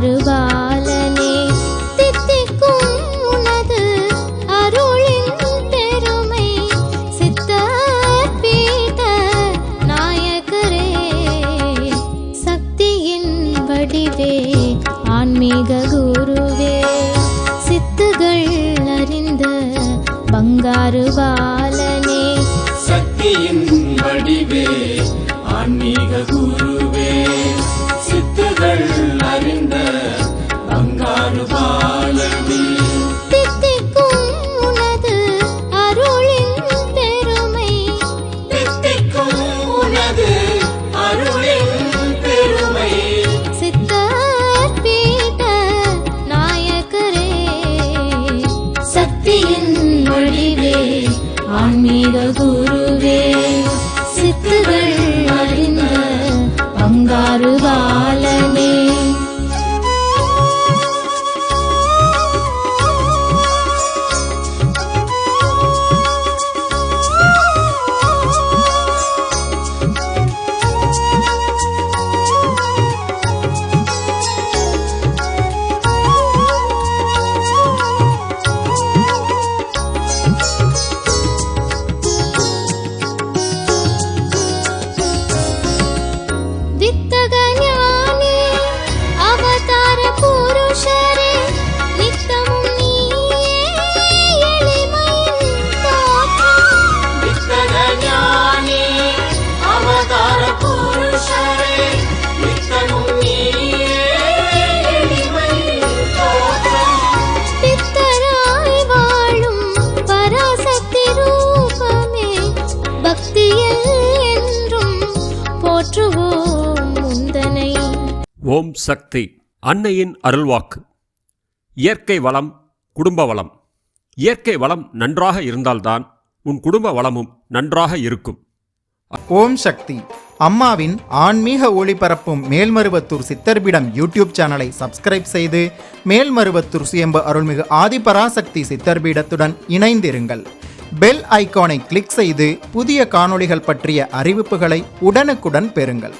பங்காரு பாலனே தித்திக்கும் உனது அருளின் பெருமை சித்தர் பீட நாயகரே சக்தியின் வடிவே ஆன்மீக குருவே சித்துகள் அறிந்த பங்காரு பாலனே சக்தியின் வடிவே ஆன்மீக குருவே சித்துகள் அறிந்த பங்காரு பாலனே தித்திக்கும் உனது அருளின் பெருமை தித்திக்கும் உனது அருளின் பெருமை சித்தர் பீட நாயகரே சக்தியின் வடிவே ஆன்மீக குருவே சித்துகள் அறிந்த பங்காரு பாலனே வித்தக ஞானி அவதார புருஷரே நித்தமும் நீயே எளிமையின் தோற்றம் வித்தக ஞானி அவதார புருஷரே நித்தமும் நீயே எளிமையின் தோற்றம் பித்தராய் வாழும் பராசக்தி ரூபமே பக்தியில் என்றும் போற்றுவோம் முந்தனை. ஓம் சக்தி. அன்னையின் அருள்வாக்கு. இயற்கை வளம், குடும்ப வளம். இயற்கை வளம் நன்றாக இருந்தால்தான் உன் குடும்ப வளமும் நன்றாக இருக்கும். ஓம் சக்தி. அம்மாவின் ஆன்மீக ஒளிபரப்பும் மேல்மருவத்தூர் சித்தர்பீடம் யூடியூப் சேனலை சப்ஸ்கிரைப் செய்து மேல்மருவத்தூர் சுயம்பு அருள்மிகு ஆதிபராசக்தி சித்தர்பீடத்துடன் இணைந்திருங்கள். பெல் ஐகானை கிளிக் செய்து புதிய காணொளிகள் பற்றிய அறிவிப்புகளை உடனுக்குடன் பெறுங்கள்.